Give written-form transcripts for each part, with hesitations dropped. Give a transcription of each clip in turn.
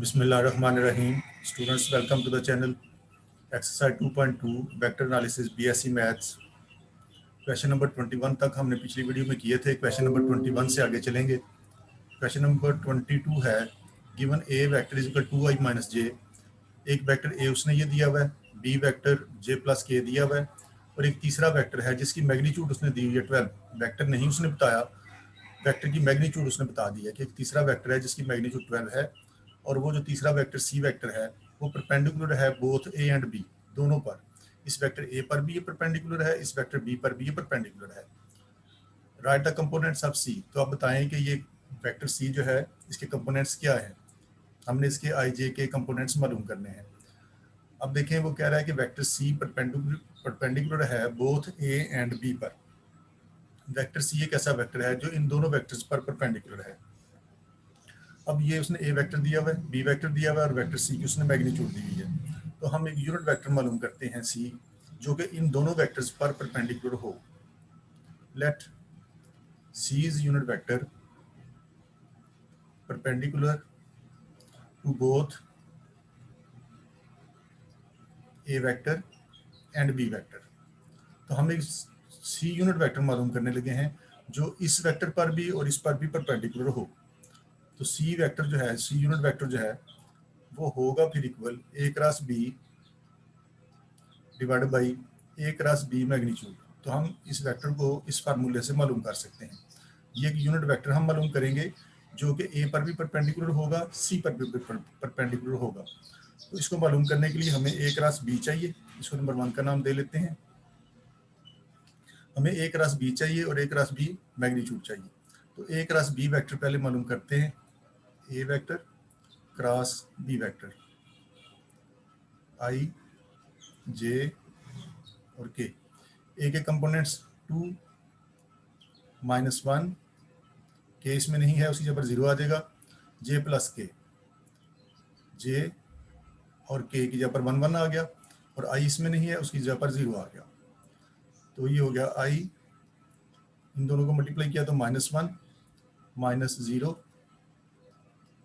Bismillahirrahmanirrahim. Students, welcome to the channel. Exercise 2.2 Vector Analysis BSc Maths. Question number 21 तक हमने पिछली video में किए थे. क्वेश्चन नंबर 21 से आगे चलेंगे. क्वेश्चन नंबर 22 है given a vector is equal to i minus j. एक वेक्टर a उसने ये दिया हुआ है, b vector j plus k दिया हुआ है और एक तीसरा वेक्टर है जिसकी मैग्नीट्यूड उसने दी हुई है 12. वेक्टर नहीं उसने बताया, वेक्टर की मैग्नीट्यूड उसने बता दी है कि एक तीसरा वेक्टर है जिसकी मैग्नीट्यूड 12 है और वो जो तीसरा वेक्टर सी वेक्टर है वो परपेंडिकुलर है बोथ ए एंड बी, दोनों पर. इस वेक्टर ए पर भी ये परपेंडिकुलर है, इस वेक्टर बी पर भी ये परपेंडिकुलर है. राइट द कंपोनेंट्स ऑफ सी. तो आप बताएं कि ये वेक्टर सी जो है इसके कंपोनेंट्स क्या है. हमने इसके आई जे के कंपोनेंट्स मालूम करने हैं. अब देखें वो कह रहा है कि वेक्टर सी परपेंडिकुलर है बोथ ए एंड बी पर. वेक्टर सी एक ऐसा वेक्टर है जो इन दोनों वेक्टर्स पर परपेंडिकुलर है. अब ये उसने ए वेक्टर दिया हुआ है, बी वेक्टर दिया हुआ है और वेक्टर सी की उसने मैग्नीट्यूड दी हुई है. तो हम एक यूनिट वेक्टर मालूम करते हैं सी जो कि इन दोनों वेक्टर्स पर परपेंडिकुलर हो. Let C is unit vector perpendicular to both A vector and B vector. तो हम एक सी यूनिट वेक्टर मालूम करने लगे हैं जो इस वेक्टर पर भी और इस पर भी परपेंडिकुलर हो. तो सी वेक्टर जो है, सी यूनिट वेक्टर जो है वो होगा फिर equal A cross B divide by A cross B magnitude. तो हम इस वेक्टर को इस फार्मूले से मालूम कर सकते हैं. ये एक यूनिट वेक्टर हम मालूम करेंगे जो कि ए पर भी परपेंडिकुलर होगा, सी पर भी परपेंडिकुलर होगा. तो इसको मालूम करने के लिए हमें ए क्रॉस बी चाहिए. इसको नंबर 1 का नाम दे लेते हैं. हमें ए क्रॉस बी चाहिए और ए क्रॉस बी मैग्नीट्यूड चाहिए. तो ए क्रॉस बी वेक्टर पहले मालूम करते हैं. ए वेक्टर क्रॉस बी वेक्टर आई जे और के. ए के कंपोनेंट्स 2 -1, के इसमें नहीं है उसकी जगह पर 0 आ जाएगा. जे प्लस के, जे और के की जगह पर 1 1 आ गया और आई इसमें नहीं है उसकी जगह पर 0 आ गया. तो ये हो गया आई, इन दोनों को मल्टीप्लाई किया तो -1 -0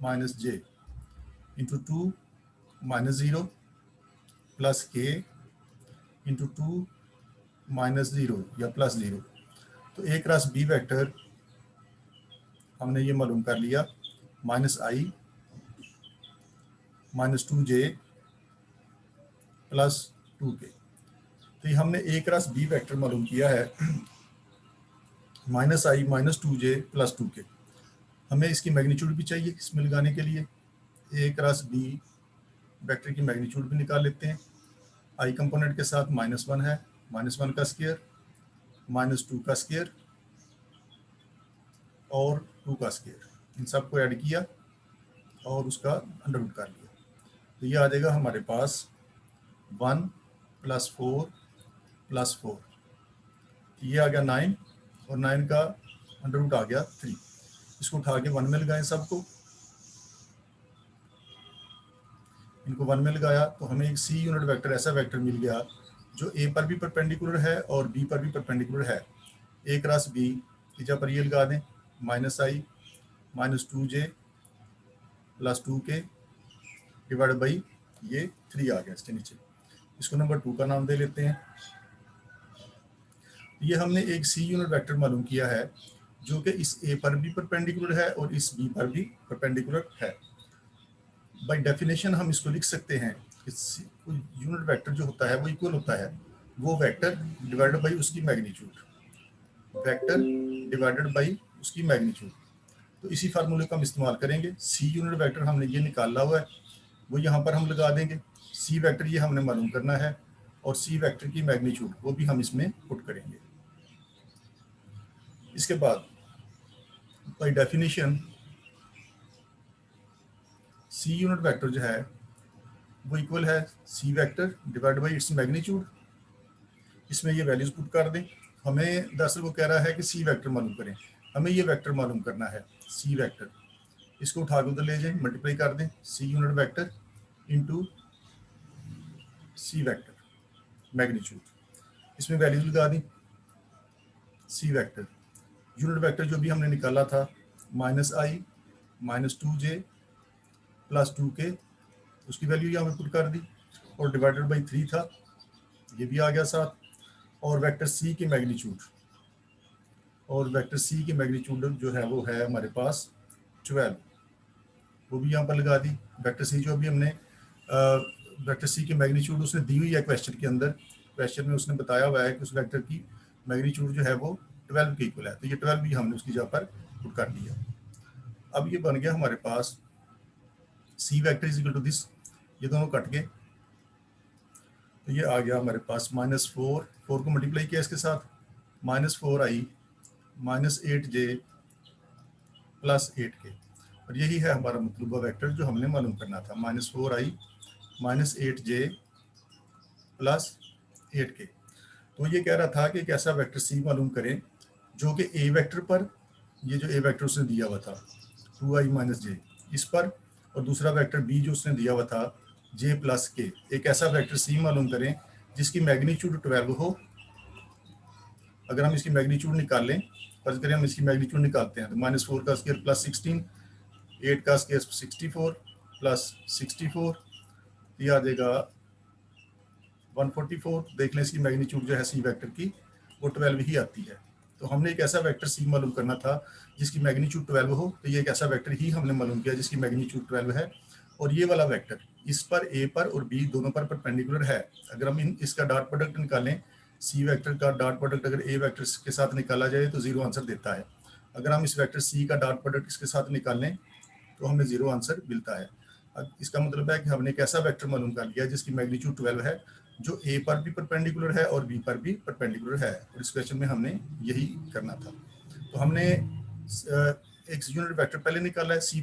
माइनस जे इंटू 2 -0 प्लस के इंटू 2 -0 या प्लस 0. तो ए क्रॉस बी वेक्टर हमने ये मालूम कर लिया -i -2j प्लस 2k. तो ये हमने ए क्रॉस बी वेक्टर मालूम किया है -i -2j प्लस 2k. हमें इसकी मैग्नीट्यूड भी चाहिए इसमें लगाने के लिए. ए क्रॉस बी वेक्टर की मैग्नीट्यूड भी निकाल लेते हैं. आई कंपोनेंट के साथ -1 है, -1 का स्क्वायर -2 का स्क्वायर और 2 का स्क्वायर, इन सब को ऐड किया और उसका अंडर रूट कर लिया. तो ये आ जाएगा हमारे पास 1 + 4 + 4. ये आ गया 9 और 9 का अंडर रूट आ गया 3. इसको उठा के 1 में लगाएं सबको. इनको 1 में लगाया तो हमें एक सी यूनिट वेक्टर ऐसा वेक्टर मिल गया जो ए पर भी परपेंडिकुलर है और बी पर भी परपेंडिकुलर है. ए क्रॉस बी की जगह पर ये लगा दें -i -2j plus 2k divide by ये 3 आ गया इसके नीचे. इसको नंबर 2 का नाम दे लेते हैं. ये हमने एक सी यूनिट वेक्टर मालूम किया है जो कि इस ए पर भी परपेंडिकुलर है और इस बी पर भी परपेंडिकुलर है. बाय डेफिनेशन हम इसको लिख सकते हैं कि यूनिट वेक्टर जो होता है वो इक्वल होता है वो वेक्टर डिवाइडेड बाई उसकी मैग्नीट्यूड, वेक्टर डिवाइडेड बाई उसकी मैग्नीट्यूड. तो इसी फार्मूले का हम इस्तेमाल करेंगे. सी यूनिट वेक्टर हमने ये निकाला हुआ है वो यहाँ पर हम लगा देंगे. सी वेक्टर ये हमने मालूम करना है और सी वेक्टर की मैग्नीट्यूड वो भी हम इसमें पुट करेंगे. इसके बाद by definition C unit vector जो है वो इक्वल है C vector divide by its magnitude. इसमें ये वैल्यूज पुट कर दें. हमें दरअसल वो कह रहा है कि सी वेक्टर मालूम करें. हमें ये वेक्टर मालूम करना है सी वेक्टर. इसको उठा के उधर ले जाएं, मल्टीप्लाई कर दें सी unit vector into C vector magnitude. इसमें वैल्यूज लगा दी. सी वेक्टर यूनिट वेक्टर जो भी हमने निकाला था -i -2j प्लस 2k, उसकी वैल्यू यहाँ पे पुट कर दी, और डिवाइडेड बाई 3 था, ये भी आ गया साथ, और वेक्टर सी की मैग्नीट्यूड, और वेक्टर सी की मैग्नीट्यूड जो है वो है हमारे पास 12, वो भी यहाँ पर लगा दी। वेक्टर सी जो अभी हमने वेक्टर सी की मैग्नीट्यूड उसने दी हुई है क्वेश्चन के अंदर, क्वेश्चन में उसने बताया हुआ है कि उस वेक्टर की मैग्नीट्यूड जो है वो 12 के इक्वल है, तो ये 12 भी हमने उसकी जगह पर पुट कर दिया। अब ये बन गया हमारे पास C vector is equal to this, ये दोनों कट गए, तो ये आ गया हमारे पास -4, 4 को मल्टीप्लाई किया इसके साथ, -4i -8j प्लस 8k, और यही है हमारा मतलूबा वेक्टर जो हमने मालूम करना था, -4i -8j प्लस 8k। तो ये कह रहा था कि एक ऐसा वेक्टर सी मालूम करें जो कि ए वेक्टर पर, ये जो ए वेक्टर उसने दिया हुआ था 2i -j इस पर, और दूसरा वेक्टर बी जो उसने दिया हुआ था j प्लस k, एक ऐसा वेक्टर सी मालूम करें जिसकी मैग्नीट्यूड 12 हो। अगर हम इसकी मैग्नीट्यूड निकाल लें, फर्ज करें हम इसकी मैग्नीट्यूड निकालते हैं, तो -4 का स्क्वायर प्लस 16, 8 का स्क्वायर 64 प्लस 64, ये आ जाएगा 144। देख लें इसकी मैग्नीट्यूड जो है सी वेक्टर की वो 12 ही आती है। तो हमने एक ऐसा वेक्टर सी मालूम करना था जिसकी मैग्नीट्यूड 12 हो, तो ये एक ऐसा वेक्टर ही हमने मालूम किया जिसकी मैग्नीट्यूड 12 है, और ये वाला वेक्टर इस पर ए पर और बी दोनों पर परपेंडिकुलर है। अगर हम इसका डॉट प्रोडक्ट निकालें, सी वेक्टर का डॉट प्रोडक्ट अगर ए वेक्टर के साथ निकाला जाए तो 0 आंसर देता है। अगर हम इस वेक्टर सी का डॉट प्रोडक्ट इसके साथ निकालें तो हमें 0 आंसर मिलता है। अब इसका मतलब है कि हमने एक ऐसा वेक्टर मालूम कर लिया जिसकी मैग्नीट्यूड 12 है, जो ए पर भी परपेंडिकुलर है और बी पर भी परपेंडिकुलर है, और इस क्वेश्चन में हमने यही करना था। तो हमने एक यूनिट वेक्टर पहले निकाला है, सी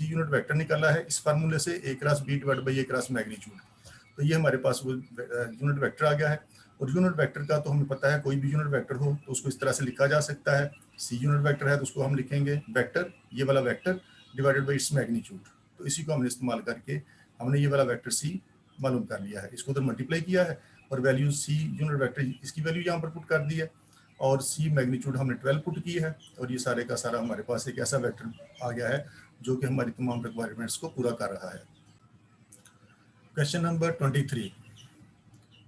यूनिट वेक्टर निकाला है इस फार्मूले से, A cross B divide by A cross magnitude, तो ये हमारे पास वो यूनिट वेक्टर आ गया है। और यूनिट वेक्टर का तो हमें पता है कोई भी यूनिट वेक्टर हो तो उसको इस तरह से लिखा जा सकता है, सी यूनिट वेक्टर है तो उसको हम लिखेंगे वेक्टर, ये वाला vector divided by its magnitude, तो इसी को हमने इस्तेमाल करके हमने ये वाला वेक्टर सी मालूम कर लिया है। इसको उधर मल्टीप्लाई किया है और वैल्यू सी यूनिट वेक्टर इसकी वैल्यू यहाँ पर पुट कर दी है, और सी मैग्नीट्यूड हमने 12 पुट की है, और ये सारे का सारा हमारे पास एक ऐसा वेक्टर आ गया है जो कि हमारी तमाम रिक्वायरमेंट्स को पूरा कर रहा है। Question number 23,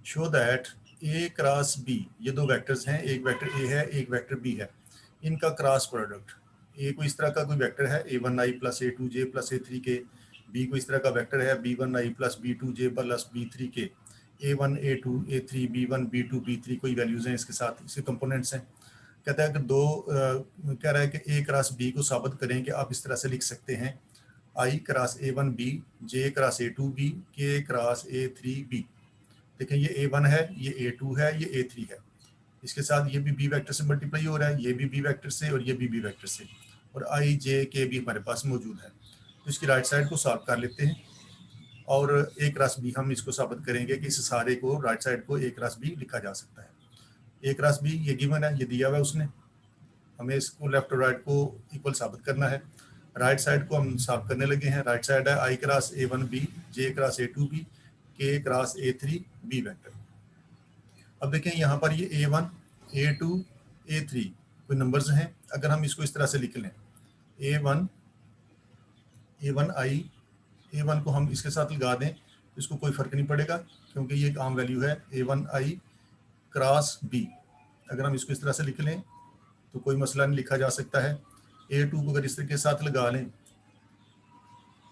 show that A cross B, ये दो वेक्टर्स हैं, एक वेक्टर ए है एक वेक्टर बी है, इनका क्रॉस प्रोडक्ट, ए को इस तरह का कोई वेक्टर है a1i plus a2j plus a3k, B को इस तरह का वेक्टर है b1i plus b2j plus b3k, a1 a2 a3 b1 b2 b3 कोई वैल्यूज हैं इसके साथ, इसके कंपोनेंट्स हैं। कहता है कि कह रहा है कि ए क्रॉस बी को साबित करें कि आप इस तरह से लिख सकते हैं i cross a1 b, j cross a2 b, k cross a3 b। देखें ये a1 है, ये a2 है, ये a3 है, इसके साथ ये भी बी वेक्टर से मल्टीप्लाई हो रहा है, ये भी बी वेक्टर से और ये भी बी वेक्टर से, और आई जे के भी हमारे पास मौजूद है। तो इसकी राइट साइड को सॉल्व कर लेते हैं, और ए क्रॉस बी हम इसको साबित करेंगे कि इस सारे को राइट साइड को ए क्रॉस बी लिखा जा सकता है। ए क्रॉस बी ये गिवन है, ये दिया हुआ है उसने, हमें इसको लेफ्ट और राइट को इक्वल साबित करना है। राइट साइड को हम सॉल्व करने लगे हैं। राइट साइड है आई क्रॉस a1 b, जे क्रॉस a2 b, के क्रॉस a3 b वेक्टर। अब देखें यहाँ पर ये a1 a2 a3 कोई नंबर्स हैं, अगर हम इसको इस तरह से लिख लें a1 a1 को हम इसके साथ लगा दें, इसको कोई फर्क नहीं पड़ेगा क्योंकि ये एक आम वैल्यू है a1i क्रॉस b। अगर हम इसको इस तरह से लिख लें तो कोई मसला नहीं, लिखा जा सकता है। a2 को अगर इस तरीके के साथ लगा लें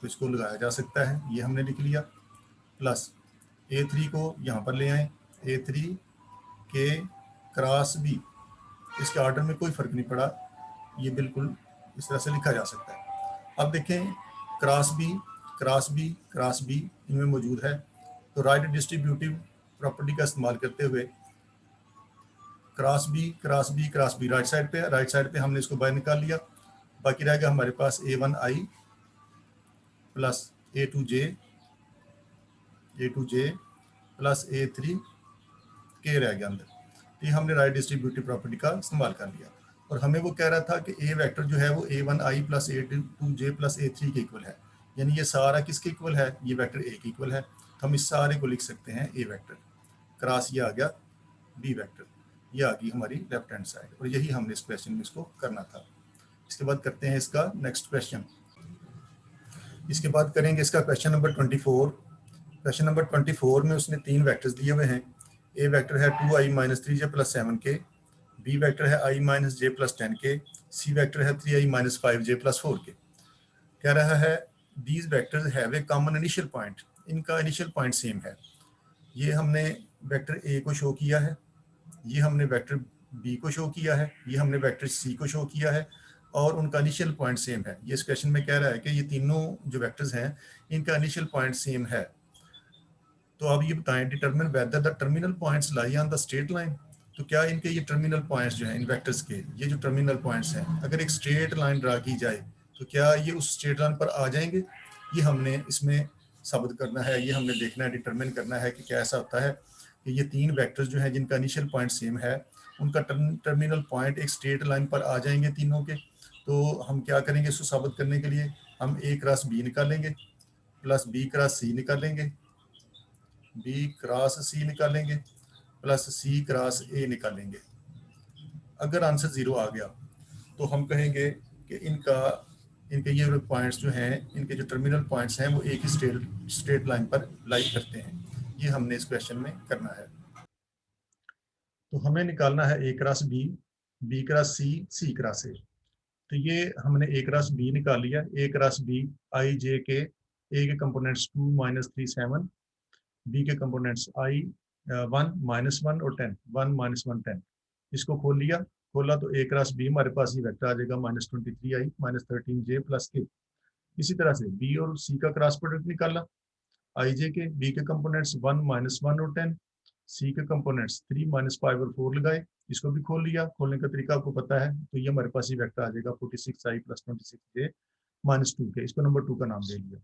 तो इसको लगाया जा सकता है, ये हमने लिख लिया, प्लस a3 को यहाँ पर ले आए a3 के क्रॉस बी, इसके ऑर्डर में कोई फर्क नहीं पड़ा, ये बिल्कुल इस तरह से लिखा जा सकता है। अब देखें cross B cross B cross B इनमें मौजूद है, तो राइट डिस्ट्रीब्यूटिव प्रॉपर्टी का इस्तेमाल करते हुए cross B cross B cross B right side पे है, राइट साइड पे हमने इसको बाहर निकाल लिया, बाकी रहेगा हमारे पास a1i plus a2j plus a3k रह गया अंदर। ये हमने राइट डिस्ट्रीब्यूटिव प्रॉपर्टी का इस्तेमाल कर लिया, और हमें वो कह रहा था कि ए वेक्टर जो है वो a1i plus a2j plus a3 के इक्वल है, यानी ये सारा किसके इक्वल है, ये वेक्टर ए के इक्वल है, तो हम इस सारे को लिख सकते हैं ए वेक्टर क्रॉस, ये आ गया बी वेक्टर, ये आ गई हमारी लेफ्ट हैंड साइड, और यही हमने इस क्वेश्चन में इसको करना था। इसके बाद करते हैं इसका नेक्स्ट क्वेश्चन। इसके बाद करेंगे इसका क्वेश्चन नंबर 24। क्वेश्चन नंबर 24 में उसने 3 वेक्टर्स दिए हुए हैं। ए वेक्टर है 2i minus 3j plus 7k, B vector है i minus j plus 10k, C vector है 3i minus 5j plus 4k। कह रहा है these vectors have a common initial point, इनका इनिशियल पॉइंट सेम है। ये हमने वेक्टर ए को शो किया है, ये हमने वेक्टर बी को शो किया है, ये हमने वेक्टर सी को शो किया है और उनका इनिशियल पॉइंट सेम है। ये इस क्वेश्चन में कह रहा है कि ये तीनों जो वेक्टर्स हैं इनका इनिशियल पॉइंट सेम है। तो अब ये बताएं determine whether the terminal points lie on the straight line. तो क्या इनके ये टर्मिनल पॉइंट्स जो हैं इन वेक्टर्स के, ये जो टर्मिनल पॉइंट्स हैं, अगर एक स्ट्रेट लाइन ड्रा की जाए तो क्या ये उस स्ट्रेट लाइन पर आ जाएंगे? ये हमने इसमें साबित करना है, ये हमने देखना है, डिटरमिन करना है कि क्या ऐसा होता है कि ये 3 वेक्टर्स जो हैं जिनका इनिशियल पॉइंट सेम है उनका टर्मिनल पॉइंट एक स्ट्रेट लाइन पर आ जाएंगे तीनों के। तो हम क्या करेंगे इसको साबित करने के लिए, हम ए क्रॉस बी निकालेंगे प्लस बी क्रॉस सी निकालेंगे, बी क्रॉस सी निकालेंगे प्लस सी क्रॉस ए निकालेंगे। अगर आंसर 0 आ गया तो हम कहेंगे कि इनके ये पॉइंट्स जो हैं, इनके जो टर्मिनल पॉइंट्स हैं वो एक ही स्ट्रेट लाइन पर लाई करते हैं। ये हमने इस क्वेश्चन में करना है। तो हमें निकालना है A cross B cross C cross A. तो ये हमने ए क्रॉस बी निकाल लिया। ए क्रॉस बी आई जे के, ए के कंपोनेंट्स 2 माइनस 3 7, बी के कंपोनेंट्स आई 1 माइनस 1 और 10, 1 माइनस 1 10। इसको खोल लिया, खोला तो ए क्रॉस बी हमारे पास ये वेक्टर आ जाएगा माइनस 23 आई माइनस 13 जे प्लस के। इसी तरह से बी और सी का क्रॉस प्रोडक्ट निकाला, आई जे के बी के कंपोनेंट्स 1 माइनस 1 और 10, सी के कंपोनेंट्स 3 माइनस 5 और 4 लगाए। इसको भी खोल लिया, खोलने का तरीका आपको पता है। तो ये हमारे पास ये वेक्टर आ जाएगा 46 आई प्लस 26 जे माइनस 2 के। इसको नंबर 2 का नाम दे लिया।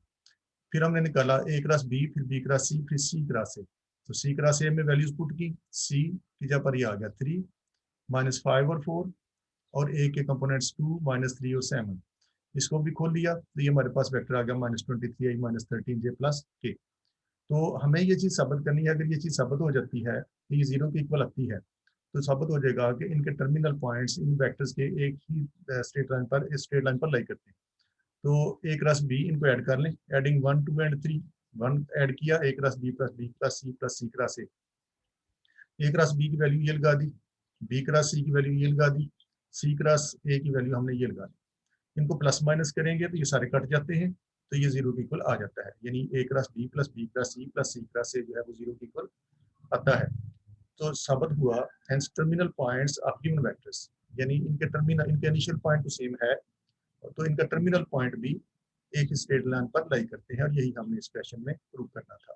फिर हमने निकाला ए क्रॉस बी, फिर बी क्रॉस सी, फिर सी क्रॉस ए। तो सी क्रॉस ए में वैल्यूज पुट की, सी की जगह पर ये आ गया 3 माइनस 5 और 4, और ए के कंपोनेंट्स 2 माइनस 3 और 7। इसको भी खोल लिया तो ये हमारे पास वेक्टर आ गया माइनस 23 आई माइनस 13 जे प्लस के। तो हमें ये चीज़ साबित करनी है। अगर ये चीज़ साबित हो जाती है तो ये 0 के इक्वल आती है, तो साबित हो जाएगा कि इनके टर्मिनल पॉइंट्स इन वेक्टर्स के एक ही स्ट्रेट लाइन पर लाई करते हैं। तो ए क्रॉस बी इनको ऐड कर लें, एडिंग 1 2 एंड 3, 1 ऐड किया, A cross B plus C cross A cross B की वैल्यू ये लगा दी, बी क्रॉस सी की वैल्यू ये लगा दी, सी क्रॉस ए की वैल्यू हमने ये लगा दी। इनको प्लस माइनस करेंगे तो ये सारे कट जाते हैं, तो ये 0 के इक्वल आ जाता है। यानी A cross B cross C cross A जो है वो 0 के इक्वल आता है। तो साबित हुआ hence terminal points of given vectors, यानी इनके इनिशियल पॉइंट तो सेम है, तो इनका टर्मिनल पॉइंट भी एक स्ट्रेट लाइन पर लाई करते हैं। और यही हमने इस क्वेश्चन में प्रूव करना था।